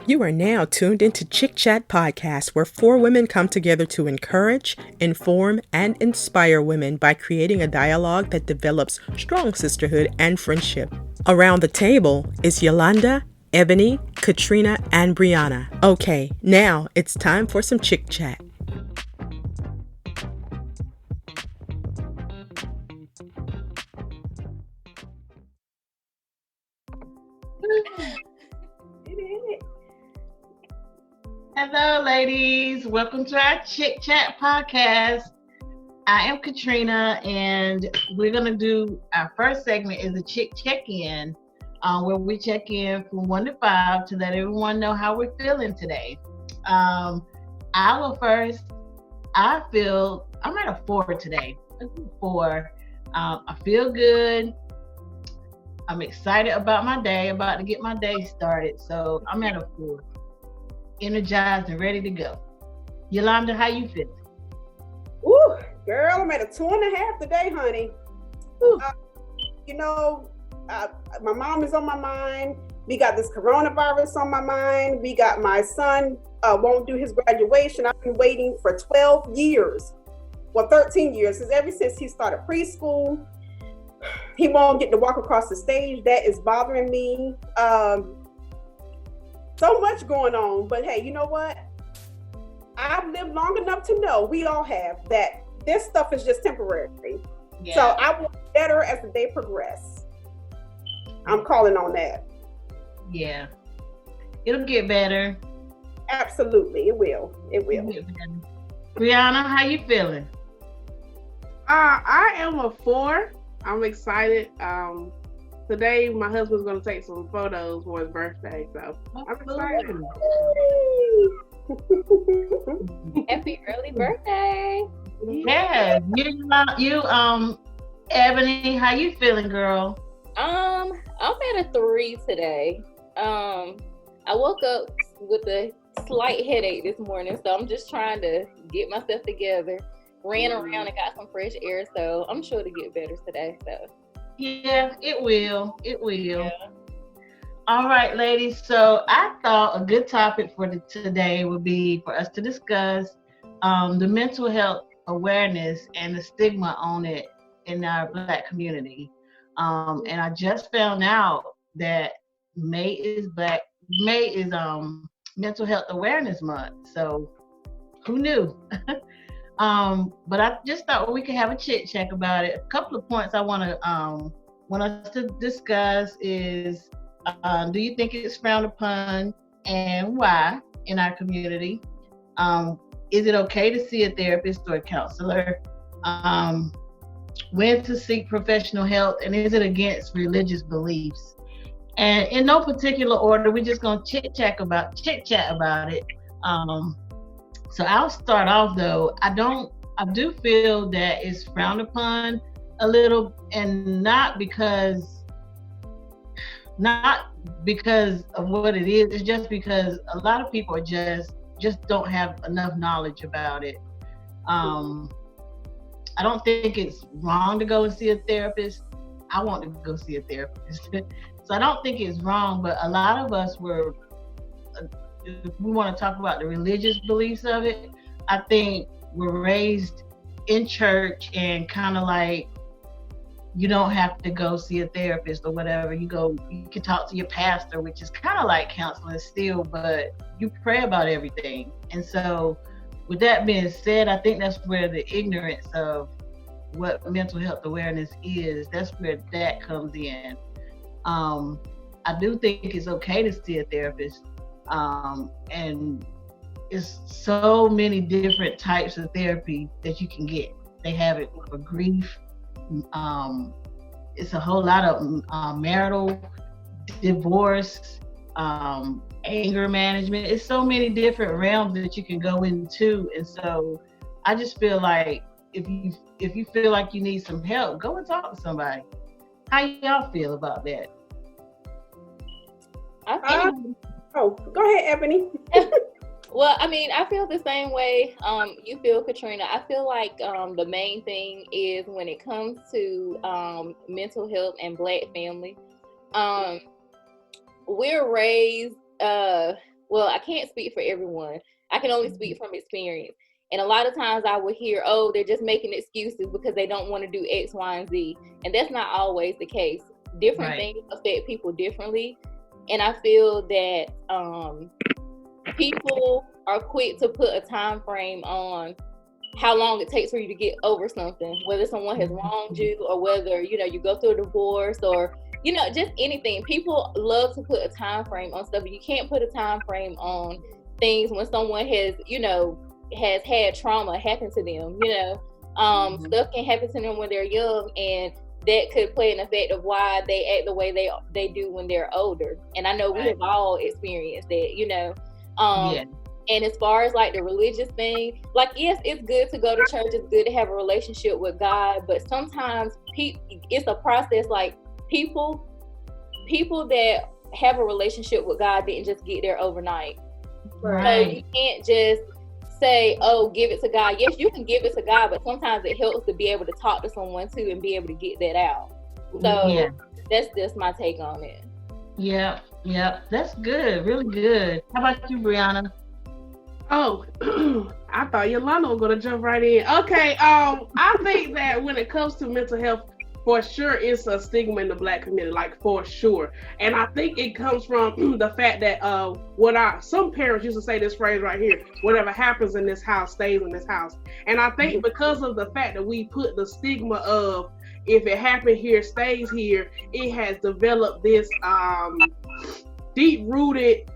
You are now tuned into Chick Chat Podcast, where four women come together to encourage, inform, and inspire women by creating a dialogue that develops strong sisterhood and friendship. Around the table is Yolanda, Ebony, Katrina, and Brianna. Okay, now it's time for some Chick Chat. Hello, ladies. Welcome to our Chick Chat podcast. I am Katrina, and we're going to do our first segment is a Chick Check-In, where we check in from 1 to 5 to let everyone know how we're feeling today. I will first. I'm at a 4 today. A 4. I feel good. I'm excited about my day, about to get my day started. So I'm at a 4. Energized and ready to go. Yolanda, how you feeling? Ooh, girl, I'm at a 2.5 today, honey. My mom is on my mind. We got this coronavirus on my mind. We got my son won't do his graduation. I've been waiting for 12 years. Well, 13 years, ever since he started preschool. He won't get to walk across the stage. That is bothering me. So much going on, but hey, you know what? I've lived long enough to know, we all have, that this stuff is just temporary. Yeah. So I will get better as the day progresses. I'm calling on that. Yeah. It'll get better. Absolutely, it will. It will. Brianna, how you feeling? I am a 4. I'm excited. Today, my husband's going to take some photos for his birthday, so I'm excited. Happy early birthday! Yeah, you, Ebony, how you feeling, girl? I'm at a 3 today. I woke up with a slight headache this morning, so I'm just trying to get myself together. Ran around and got some fresh air, so I'm sure to get better today. So. Yeah, it will. Yeah. All right, ladies. So I thought a good topic for today would be for us to discuss the mental health awareness and the stigma on it in our Black community. And I just found out that May is Mental Health Awareness Month. So who knew? But I just thought we could have a chit chat about it. A couple of points I want us to discuss is, do you think it's frowned upon and why in our community? Is it okay to see a therapist or a counselor? When to seek professional help, and is it against religious beliefs? And in no particular order, we're just gonna chit chat about it. So I'll start off though. I do feel that it's frowned upon a little, and not because of what it is. It's just because a lot of people are just don't have enough knowledge about it. I don't think it's wrong to go and see a therapist. I want to go see a therapist. So I don't think it's wrong, but a lot of us were, if we want to talk about the religious beliefs of it, I think we're raised in church and kind of like, you don't have to go see a therapist or whatever. You can talk to your pastor, which is kind of like counseling still, but you pray about everything. And so with that being said, I think that's where the ignorance of what mental health awareness is, that's where that comes in. I do think it's okay to see a therapist. And it's so many different types of therapy that you can get. They have it for grief. It's a whole lot of marital, divorce, anger management. It's so many different realms that you can go into. And so I just feel like if you feel like you need some help, go and talk to somebody. How y'all feel about that? Go ahead, Ebony. Well, I mean, I feel the same way you feel, Katrina. I feel like the main thing is when it comes to mental health and Black family, we're raised well, I can't speak for everyone. I can only speak from experience. And a lot of times I would hear, oh, they're just making excuses because they don't want to do X, Y, and Z. And that's not always the case. Different things affect people differently. And I feel that people are quick to put a time frame on how long it takes for you to get over something, whether someone has wronged you or whether, you go through a divorce or, just anything. People love to put a time frame on stuff. You can't put a time frame on things when someone has, has had trauma happen to them, stuff can happen to them when they're young, and that could play an effect of why they act the way they do when they're older. And I know we have all experienced that, And as far as like the religious thing, like, yes, it's good to go to church. It's good to have a relationship with God. But sometimes it's a process. Like people that have a relationship with God didn't just get there overnight. Right. So you can't just say, oh, give it to God. Yes, you can give it to God, but sometimes it helps to be able to talk to someone too and be able to get that out. So that's just my take on it. Yeah. That's good. Really good. How about you, Brianna? Oh, I thought Yolanda was gonna jump right in. Okay, I think that when it comes to mental health, for sure, it's a stigma in the Black community, like for sure. And I think it comes from the fact that some parents used to say this phrase right here: "Whatever happens in this house stays in this house." And I think because of the fact that we put the stigma of if it happened here, stays here, it has developed this deep-rooted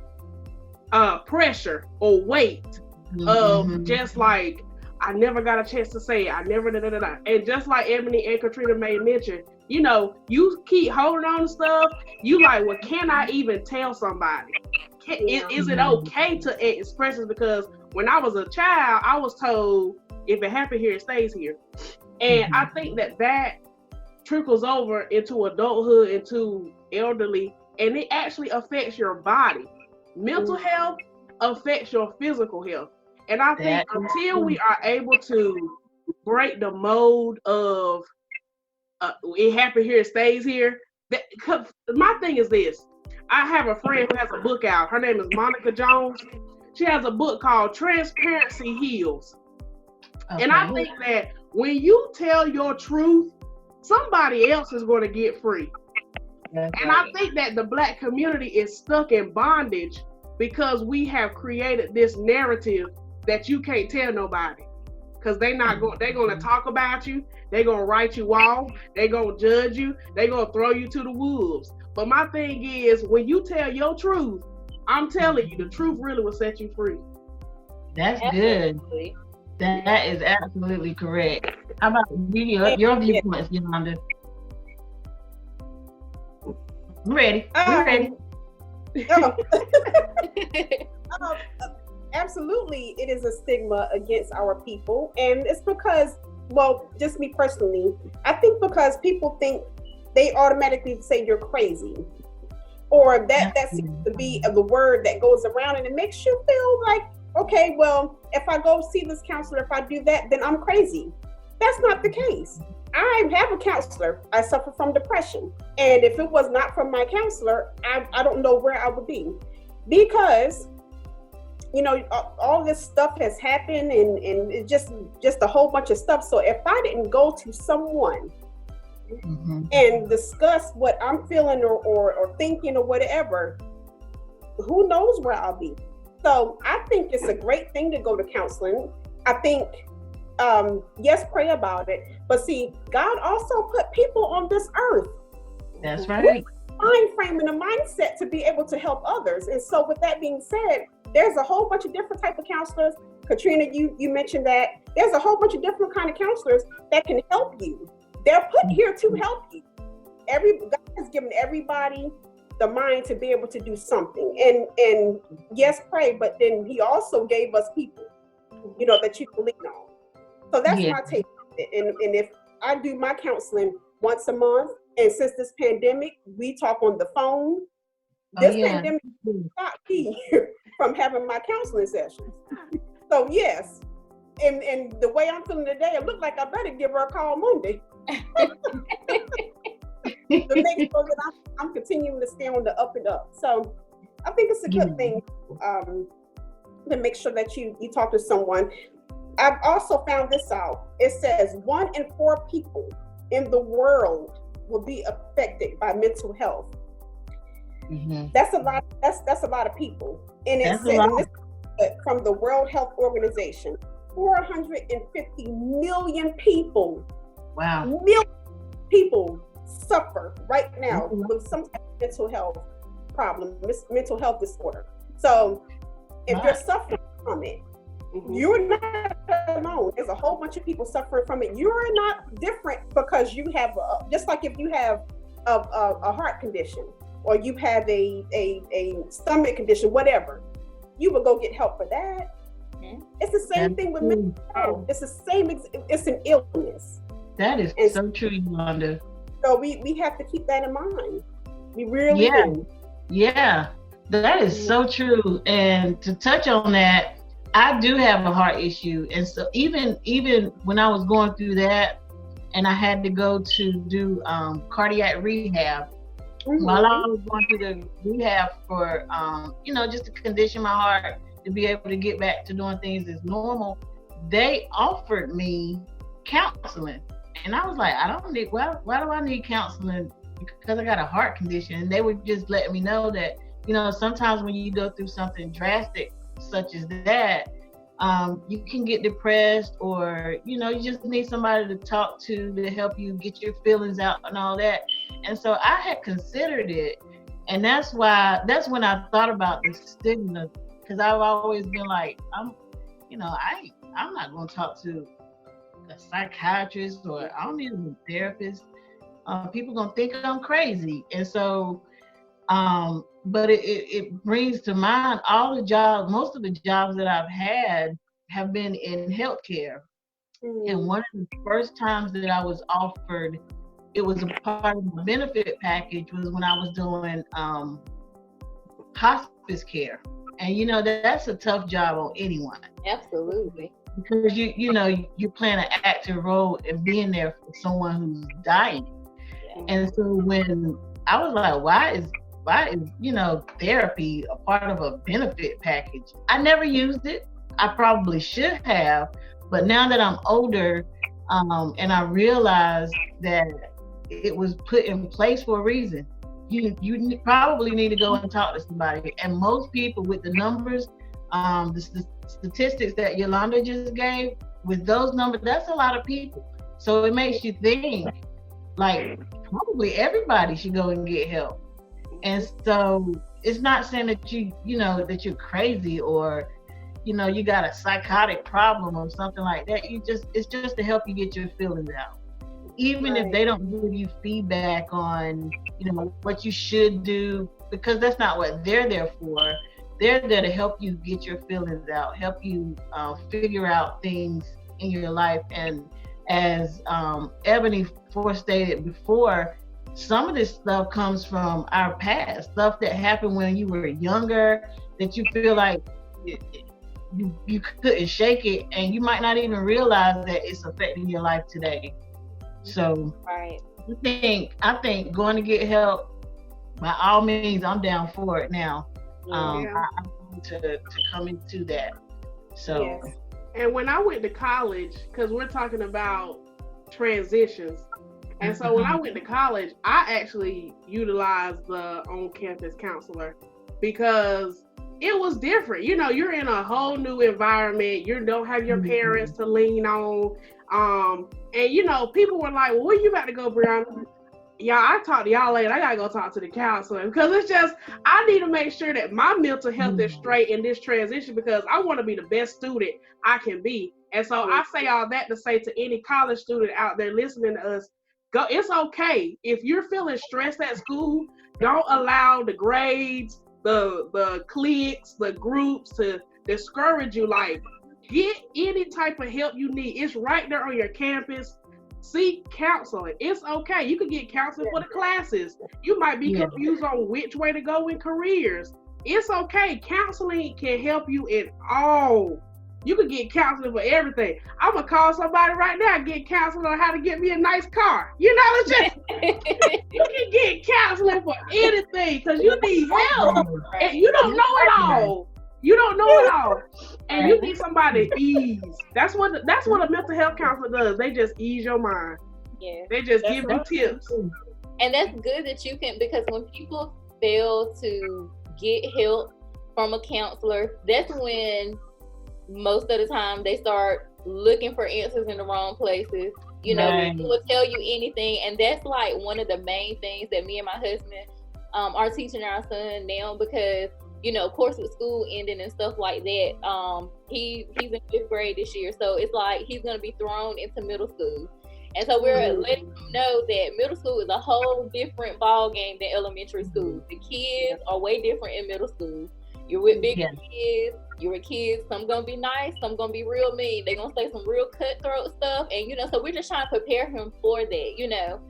pressure or weight of just like, I never got a chance to say it. I never And just like Ebony and Katrina made mention, you keep holding on to stuff. You like, well, can I even tell somebody? Is it okay to express it? Because when I was a child, I was told if it happened here, it stays here. And I think that trickles over into adulthood, into elderly, and it actually affects your body. Mental health affects your physical health. And I think until we are able to break the mold of it happened here, it stays here. My thing is this. I have a friend who has a book out. Her name is Monica Jones. She has a book called Transparency Heals. Okay. And I think that when you tell your truth, somebody else is going to get free. And I think that the Black community is stuck in bondage because we have created this narrative that you can't tell nobody, because they're going to talk about you, they're going to write you off, they're going to judge you, they're going to throw you to the wolves. But my thing is, when you tell your truth, I'm telling you, the truth really will set you free. That's absolutely good. That is absolutely correct. How about your viewpoints, Yolanda? We're ready. Absolutely, it is a stigma against our people, and it's because, well, just me personally, I think because people think they automatically say you're crazy, or that seems to be the word that goes around, and it makes you feel like, okay, well, if I go see this counselor, if I do that, then I'm crazy. That's not the case. I have a counselor. I suffer from depression. And if it was not from my counselor, I don't know where I would be. Because, all this stuff has happened and it's just a whole bunch of stuff. So if I didn't go to someone and discuss what I'm feeling or thinking or whatever, who knows where I'll be. So I think it's a great thing to go to counseling. I think yes, pray about it. But see, God also put people on this earth. That's right. Mind frame and a mindset to be able to help others. And so with that being said, there's a whole bunch of different type of counselors. Katrina, you mentioned that. There's a whole bunch of different kind of counselors that can help you. They're put here to help you. God has given everybody the mind to be able to do something. And yes, pray, but then he also gave us people, that you can lean on. So that's my take on it. And if I do my counseling once a month, and since this pandemic, we talk on the phone. This pandemic stopped me from having my counseling sessions. So yes, and the way I'm feeling today, it looked like I better give her a call Monday. To make sure that I'm continuing to stay on the up and up. So I think it's a good thing to make sure that you talk to someone. I've also found this out. It says 1 in 4 people in the world will be affected by mental health. Mm-hmm. That's a lot. That's a lot of people. And it said from the World Health Organization, 450 million people. Wow. Million people suffer right now with some type of mental health problem, mental health disorder. So if you're suffering from it, you're not alone. There's a whole bunch of people suffering from it. You're not different because you have, just like if you have a heart condition or you have a stomach condition, whatever, you will go get help for that. It's the same thing with mental health. It's the same, it's an illness. That is so true, Yolanda. So we have to keep that in mind. We really do. Yeah, that is so true. And to touch on that, I do have a heart issue. And so even when I was going through that and I had to go to do cardiac rehab, while I was going through the rehab for, just to condition my heart to be able to get back to doing things as normal, they offered me counseling. And I was like, I don't need, why do I need counseling? Because I got a heart condition. And they were just letting me know that, sometimes when you go through something drastic, such as that, you can get depressed or, you just need somebody to talk to help you get your feelings out and all that. And so I had considered it. And that's when I thought about the stigma, because I've always been like, I'm not going to talk to a psychiatrist or I don't need a therapist. People going to think I'm crazy. And so, but it brings to mind most of the jobs that I've had have been in healthcare. And one of the first times that I was offered, it was a part of the benefit package, was when I was doing hospice care. And that's a tough job on anyone. Absolutely. Because you're playing an active role in being there for someone who's dying. Yeah. And so when I was like, why is therapy a part of a benefit package? I never used it. I probably should have, but now that I'm older, and I realized that it was put in place for a reason. You probably need to go and talk to somebody. And most people, with the numbers, the statistics that Yolanda just gave, with those numbers, that's a lot of people. So it makes you think, like, probably everybody should go and get help. And so it's not saying that that you're crazy or, you got a psychotic problem or something like that. It's just to help you get your feelings out. Even if they don't give you feedback on, what you should do, because that's not what they're there for. They're there to help you get your feelings out, help you figure out things in your life. And as Ebony stated before, some of this stuff comes from our past, stuff that happened when you were younger, that you feel like you couldn't shake it, and you might not even realize that it's affecting your life today. So I think going to get help, by all means, I'm down for it now. I'm going to come into that. So, yes. And when I went to college, because we're talking about transitions, and so when I went to college, I actually utilized the on-campus counselor because it was different. You're in a whole new environment. You don't have your parents to lean on. And people were like, well, where you about to go, Brianna? Y'all, I talk to y'all later. I gotta go talk to the counselor because it's just, I need to make sure that my mental health is straight in this transition because I want to be the best student I can be. And so I say all that to say to any college student out there listening to us, go. It's okay. If you're feeling stressed at school, don't allow the grades, the cliques, the groups to discourage you. Like, get any type of help you need. It's right there on your campus. Seek counseling. It's okay. You can get counseling for the classes. You might be confused on which way to go in careers. It's okay. Counseling can help you in all You could get counseling for everything. I'm gonna call somebody right now and get counseling on how to get me a nice car. You know, it's just you can get counseling for anything because you need help and you don't know it all. You don't know it all, and you need somebody to ease. That's what a mental health counselor does. They just ease your mind. Yeah, they just give you tips. And that's good that you can, because when people fail to get help from a counselor, that's when most of the time they start looking for answers in the wrong places. You know, people will tell you anything, and that's like one of the main things that me and my husband are teaching our son now, because you know, of course, with school ending and stuff like that, he's in 5th grade this year, so it's like he's gonna be thrown into middle school. And so we're letting them know that middle school is a whole different ball game than elementary school. The kids are way different in middle school. You're with bigger kids, you're with kids, some gonna be nice, some gonna be real mean. They're gonna say some real cutthroat stuff. And, you know, so we're just trying to prepare him for that, you know,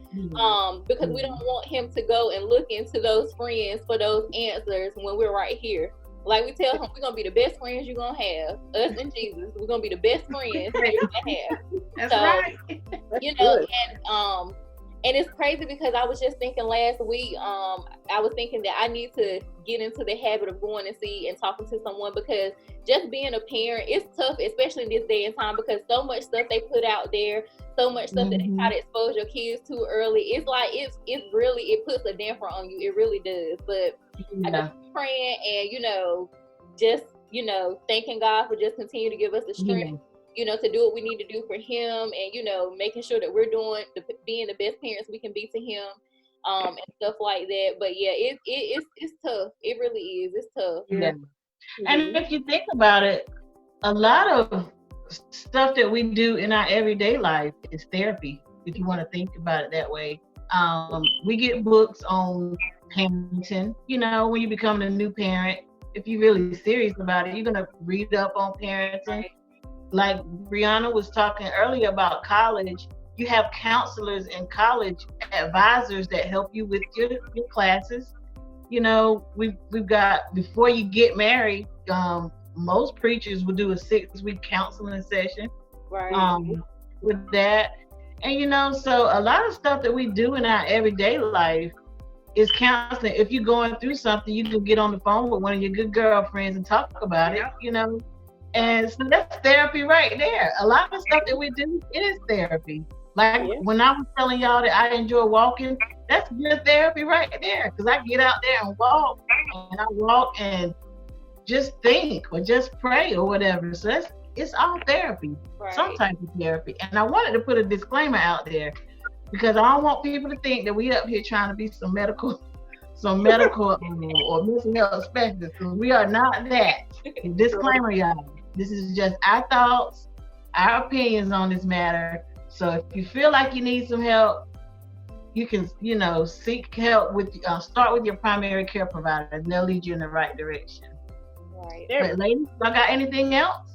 because we don't want him to go and look into those friends for those answers when we're right here. Like we tell him, we're gonna be the best friends you're gonna have. Us and Jesus, we're gonna be the best friends that you're gonna have. That's right. You know, and it's crazy because I was just thinking last week, I was thinking that I need to get into the habit of going and see and talking to someone, because just being a parent, it's tough, especially in this day and time, because so much stuff they put out there, so much stuff that they try to expose your kids to early. It's like, it's really, it puts a damper on you. It really does. But I just be praying and, you know, just, you know, thanking God for just continue to give us the strength, you know, to do what we need to do for him, and, you know, making sure that we're being the best parents we can be to him, and stuff like that. But yeah, it's tough. It really is. It's tough. Yeah. And if you think about it, a lot of stuff that we do in our everyday life is therapy, if you want to think about it that way. We get books on parenting. You know, when you become a new parent, if you're really serious about it, you're going to read up on parenting. Like Brianna was talking earlier about college, you have counselors in college, advisors that help you with your classes. You know, we've got, before you get married, most preachers will do a 6-week counseling session with that. And, you know, so a lot of stuff that we do in our everyday life is counseling. If you're going through something, you can get on the phone with one of your good girlfriends and talk about it, you know. And so that's therapy right there. A lot of stuff that we do, it is therapy. Like when I was telling y'all that I enjoy walking, that's good therapy right there. Because I get out there and walk and just think or just pray or whatever. So it's all therapy, some type of therapy. And I wanted to put a disclaimer out there because I don't want people to think that we up here trying to be some medical or mental health specialists. We are not that. Disclaimer, y'all. This is just our thoughts, our opinions on this matter. So if you feel like you need some help, you can, you know, seek help with, start with your primary care provider, and they'll lead you in the right direction. Right. But ladies, y'all got anything else?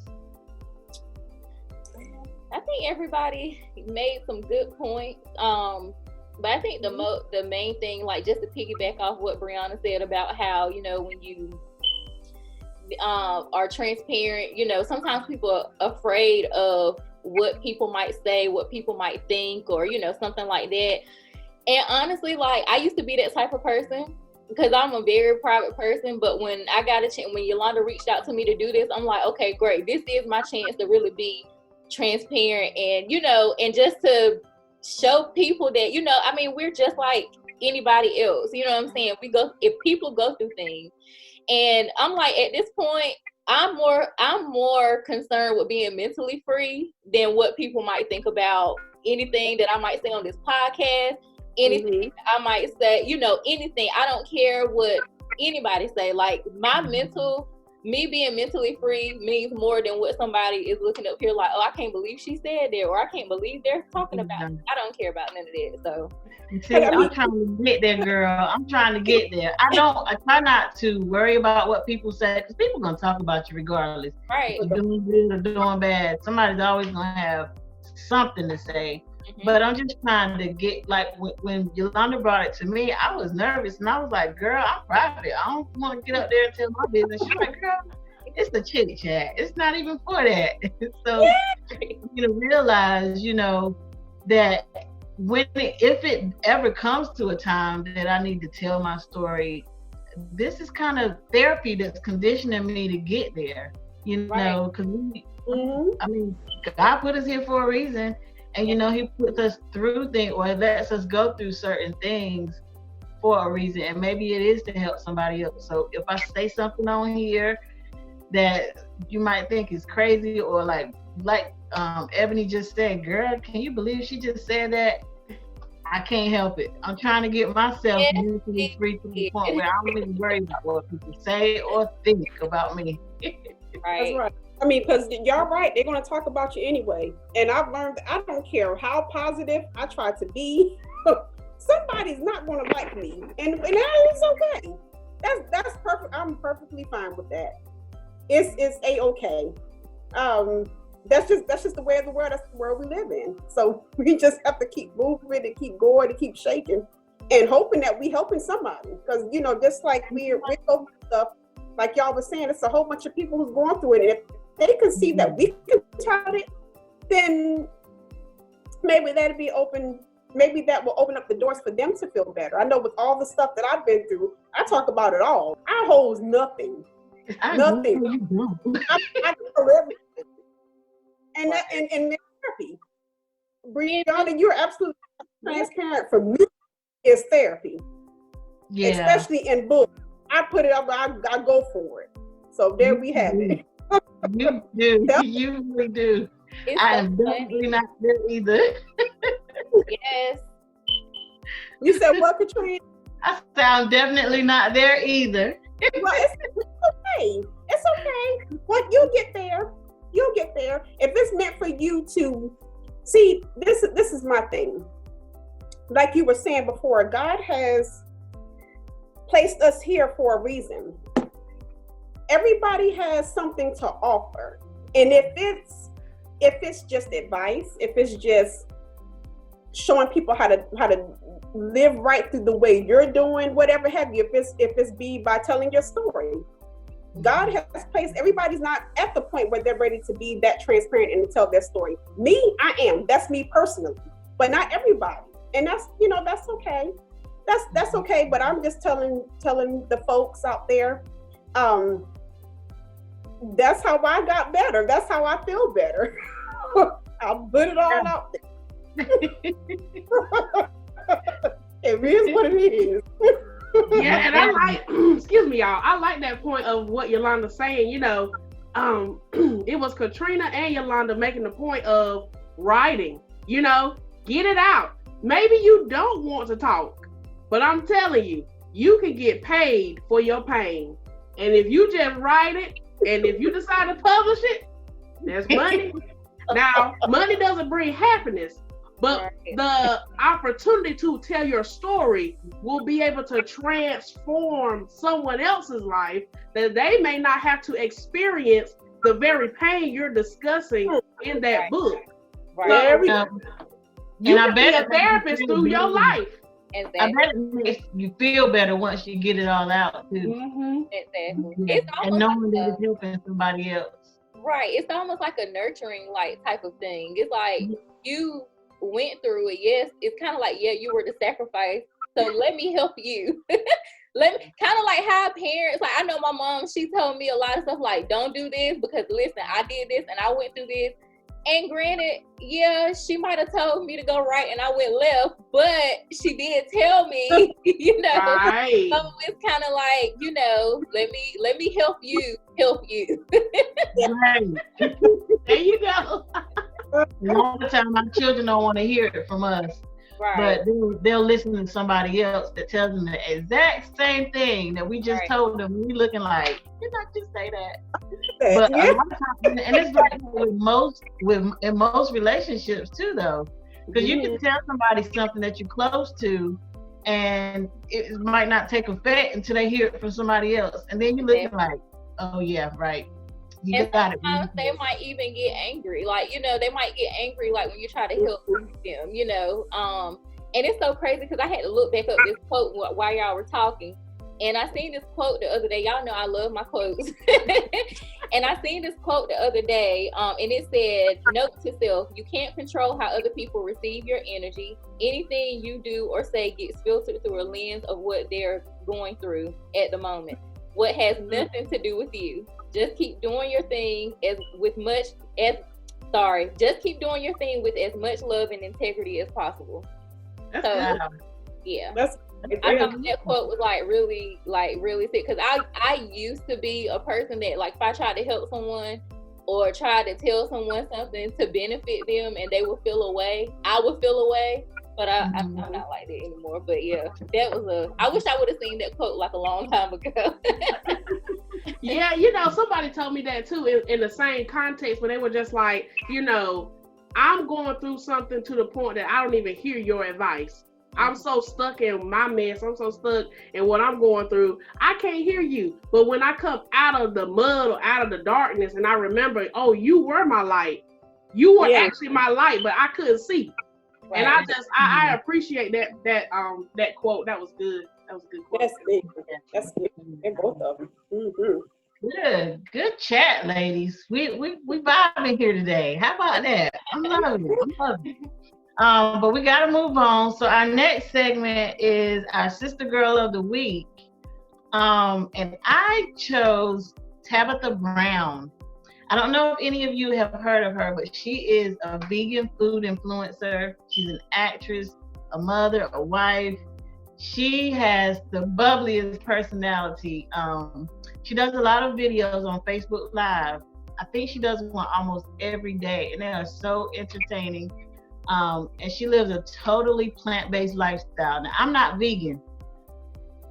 I think everybody made some good points. But I think the main thing, like just to piggyback off what Brianna said about how, you know, when you are transparent, you know, sometimes people are afraid of what people might say, what people might think, or, you know, something like that. And honestly, like, I used to be that type of person because I'm a very private person. But when I got a chance, when Yolanda reached out to me to do this, I'm like, okay, great. This is my chance to really be transparent and, you know, and just to show people that, you know, I mean, we're just like anybody else. You know what I'm saying? If people go through things. And I'm like, at this point, I'm more concerned with being mentally free than what people might think about anything that I might say on this podcast, anything I might say, you know, anything. I don't care what anybody say. Like, me being mentally free means more than what somebody is looking up here like, oh, I can't believe she said that, or I can't believe they're talking about it. I don't care about none of that. So see, I'm trying to get there, girl. I'm trying to get there. I try not to worry about what people say, because people are gonna talk about you regardless. Right. If you're doing good or doing bad, somebody's always gonna have something to say. But I'm just trying to get, like, when Yolanda brought it to me, I was nervous, and I was like, girl, I'm private. I don't want to get up there and tell my business. She's like, girl, it's a chit chat. It's not even for that. So you realize, that if it ever comes to a time that I need to tell my story, this is kind of therapy that's conditioning me to get there. Because I mean, God put us here for a reason, and He puts us through things, or lets us go through certain things for a reason, and maybe it is to help somebody else. So if I say something on here that you might think is crazy, or like Ebony just said, girl, can you believe she just said that? I can't help it. I'm trying to get myself mentally free to the point where I don't even worry about what people say or think about me. That's right. I mean, because y'all right, they're going to talk about you anyway. And I've learned that I don't care how positive I try to be, somebody's not going to like me. And that is okay. That's perfect. I'm perfectly fine with that. It's A-okay. That's just the way of the world. That's the world we live in. So we just have to keep moving and keep going and keep shaking and hoping that we helping somebody. Because, just like we're going through stuff, like y'all was saying, it's a whole bunch of people who's going through it. And if they can see that we can tell it, then maybe that'll be open. Maybe that will open up the doors for them to feel better. I know with all the stuff that I've been through, I talk about it all. I hold nothing. Nothing. I tell everything. And that and therapy. Brianna, you're absolutely transparent. For me, is therapy. Yeah. Especially in books. I put it up, I go for it. So there we have it. You do. You really do. I am definitely not there either. Yes. You said what, Katrina? I said I'm definitely not there either. Well, it's okay. It's okay. Well, you'll get there. You'll get there. If it's meant for you to see, this is my thing. Like you were saying before, God has placed us here for a reason. Everybody has something to offer. And if it's just advice, if it's just showing people how to live right through the way you're doing, whatever have you, if it's be by telling your story. God has placed, everybody's not at the point where they're ready to be that transparent and to tell their story. Me, I am. That's me personally, but not everybody. And that's, that's okay. That's okay. But I'm just telling the folks out there, that's how I got better. That's how I feel better. I'll put it all out there. It is what it is. Yeah, and I like, excuse me, y'all. I like that point of what Yolanda's saying. It was Katrina and Yolanda making the point of writing. Get it out. Maybe you don't want to talk, but I'm telling you, you can get paid for your pain. And if you just write it, and if you decide to publish it, there's money. Now, money doesn't bring happiness, but the opportunity to tell your story will be able to transform someone else's life that they may not have to experience the very pain you're discussing in that book. Right. So, you can be a therapist through your life. Exactly. I bet it makes you feel better once you get it all out too. Mm-hmm. Exactly. It's and knowing that it's helping somebody else. Right. It's almost like a nurturing type of thing. It's like you went through it. Yes, it's kind of like, you were the sacrifice. So let me help you. Kind of like how parents, I know my mom, she told me a lot of stuff like, don't do this because listen, I did this and I went through this. And granted, she might have told me to go right and I went left, but she did tell me, Right. So it's kind of like, let me help you. Right. There you go. A lot of time our children don't want to hear it from us. Right. But they'll listen to somebody else that tells them the exact same thing that we just told them. We looking like, did I just say that? But a lot of times, and it's like in most relationships too, though, because you can tell somebody something that you're close to, and it might not take effect until they hear it from somebody else, and then you're looking like, oh yeah, right. You and got it. Sometimes they might even get angry, they might get angry when you try to help them, and it's so crazy because I had to look back up this quote while y'all were talking. And I seen this quote the other day. Y'all know I love my quotes. And I seen this quote the other day, and it said, note to self, you can't control how other people receive your energy. Anything you do or say gets filtered through a lens of what they're going through at the moment. What has nothing to do with you. Just keep doing your thing just keep doing your thing with as much love and integrity as possible. Yeah. I thought that quote was really sick, because I used to be a person that, like, if I tried to help someone or tried to tell someone something to benefit them and they would feel away, I would feel away. But I'm not like that anymore. But yeah, I wish I would have seen that quote like a long time ago. Yeah, somebody told me that too in the same context, where they were just like, I'm going through something to the point that I don't even hear your advice. I'm so stuck in my mess. I'm so stuck in what I'm going through. I can't hear you. But when I come out of the mud or out of the darkness and I remember, oh, you were my light. You were actually my light, but I couldn't see. Right. And I appreciate that quote. That was good. That was a good quote. That's good. And both of them. Mm-hmm. Good chat, ladies. We vibing here today. How about that? I'm loving it. But we got to move on. So our next segment is our Sister Girl of the Week. And I chose Tabitha Brown. I don't know if any of you have heard of her, but she is a vegan food influencer. She's an actress, a mother, a wife. She has the bubbliest personality. She does a lot of videos on Facebook Live. I think she does one almost every day, and they are so entertaining. And she lives a totally plant-based lifestyle. Now, I'm not vegan.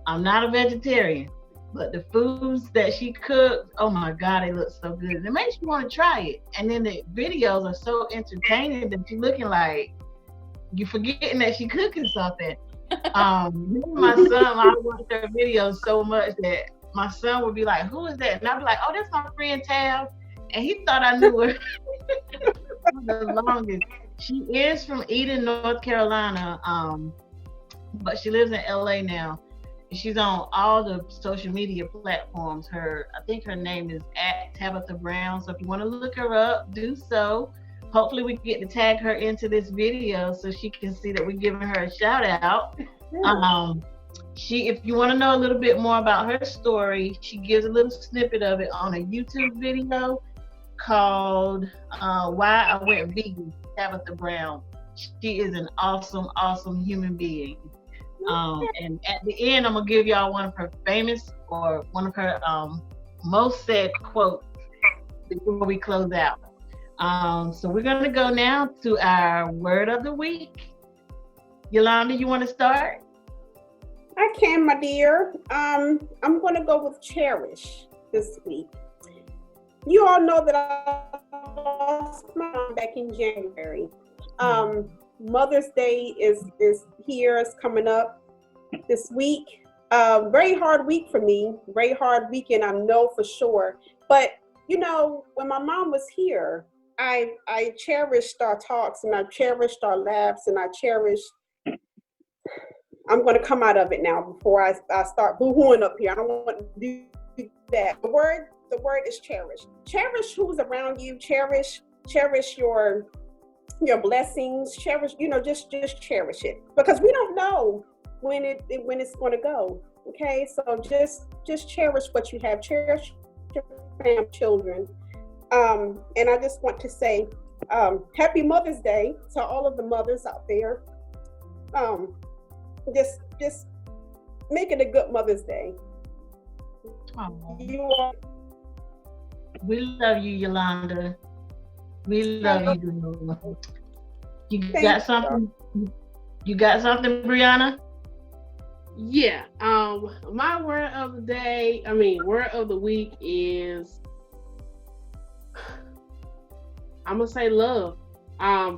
I'm not a vegetarian. But the foods that she cooks, oh my God, they look so good. It makes you want to try it. And then the videos are so entertaining that you're looking like you're forgetting that she's cooking something. My son, I watch her videos so much that my son would be like, who is that? And I'd be like, oh, that's my friend Tab. And he thought I knew her for the longest. She is from Eden, North Carolina, but she lives in LA now. She's on all the social media platforms. I think her name is @Tabitha Brown. So if you want to look her up, do so. Hopefully we can get to tag her into this video so she can see that we're giving her a shout out. If you want to know a little bit more about her story, she gives a little snippet of it on a YouTube video called Why I Went Vegan, Tabitha Brown. She is an awesome, awesome human being. And at the end, I'm gonna give y'all one of her most said quotes before we close out. So we're gonna go now to our word of the week. Yolanda, you want to start? I can, my dear. I'm gonna go with cherish this week. You all know that I lost my mom back in January. Mother's Day is here. It's coming up this week. Very hard week for me. Very hard weekend, I know for sure. But when my mom was here, I cherished our talks and I cherished our laughs and I cherished. I'm going to come out of it now before I start boo-hooing up here. I don't want to do that. The word is cherish. Cherish who's around you. Cherish your blessings. Cherish, just cherish it, because we don't know when it's going to go. Okay, so just cherish what you have. Cherish your family, children. And I just want to say happy Mother's Day to all of the mothers out there. Just make it a good Mother's Day. We love you, Yolanda. We love you. You got something? You got something, Brianna? Yeah. My word of the week is, I'm gonna say love.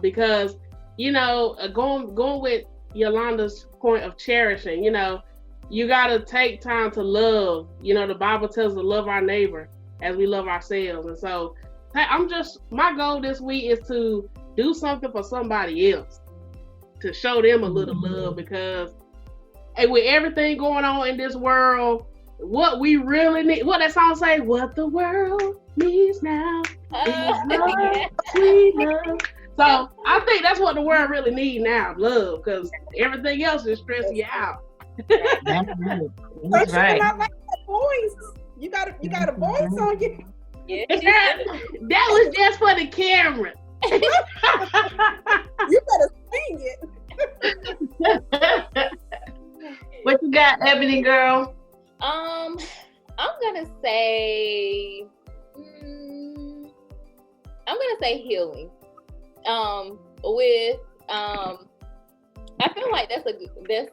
Because going with Yolanda's point of cherishing, you gotta take time to love. The Bible tells us to love our neighbor as we love ourselves. And so my goal this week is to do something for somebody else, to show them a little love, because with everything going on in this world, what we really need. What that song say? What the world needs now is love, sweet love. So I think that's what the world really needs now, love, because everything else is stressing you out. That's good. That's right. I like that voice. You got a voice on you. Yeah, That was just for the camera. You better sing it. What you got, Ebony girl? I'm gonna say, healing. I feel like that's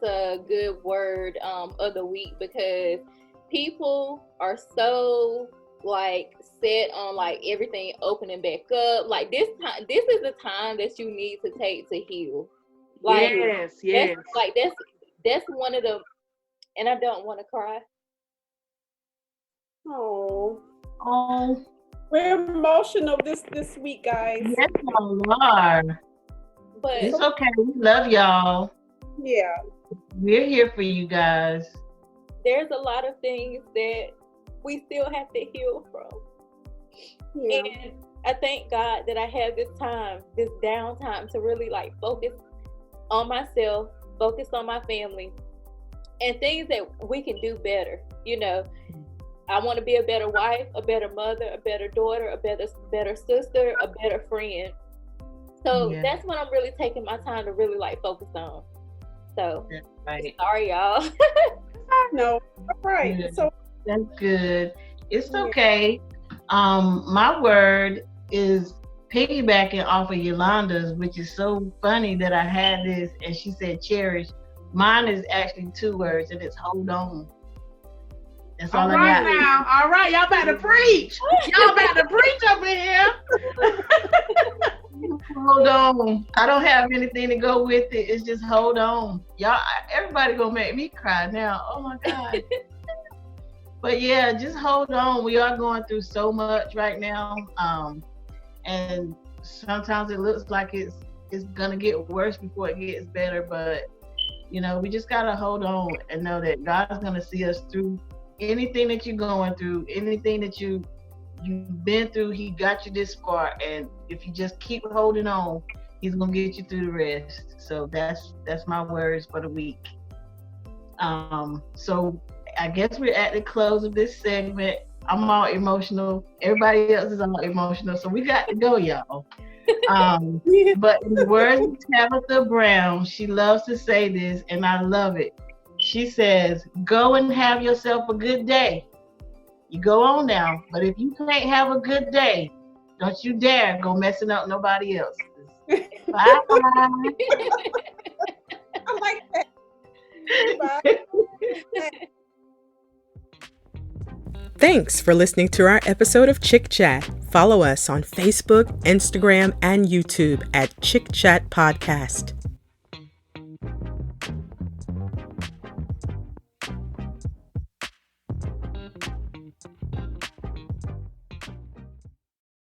a good word of the week, because people are so like set on like everything opening back up. Like this is the time that you need to take to heal. Like, yes. That's one of the, and I don't want to cry. Oh, Oh, we're emotional this week, guys. yes, you are. But It's okay. We love y'all. Yeah. We're here for you guys. there's a lot of things that we still have to heal from. Yeah. And I thank God that I have this time, this downtime, to really like focus on myself, focus on my family, and things that we can do better. You know, I want to be a better wife, a better mother, a better daughter, a better sister, a better friend. So Yeah. that's what I'm really taking my time to really like focus on. So That's right. sorry, y'all. No. All right. Yeah. So That's good. It's Yeah. okay. My word is piggybacking off of Yolanda's, which is so funny that I had this and she said cherish. Mine is actually 2 words, and it's hold on. That's all All I right got. now. All right, y'all about to preach. Y'all about to preach up in here. Hold on. I don't have anything to go with it. It's just hold on. Y'all, everybody gonna make me cry now. Oh my God. But yeah, just hold on. We are going through so much right now. And sometimes it looks like it's gonna get worse before it gets better. But you know, we just gotta hold on and know that God's gonna see us through anything that you're going through, anything that you've been through. He got you this far, and if you just keep holding on, He's gonna get you through the rest. So that's my words for the week. So I guess we're at the close of this segment. I'm all emotional. Everybody else is all emotional, so we got to go, y'all. But in the words of Tabitha Brown, she loves to say this, and I love it. She says, "Go and have yourself a good day." You go on now, but if you can't have a good day, don't you dare go messing up nobody else's. Bye. I like that. Bye. Thanks for listening to our episode of Chick Chat. Follow us on Facebook, Instagram, and YouTube at Chick Chat Podcast.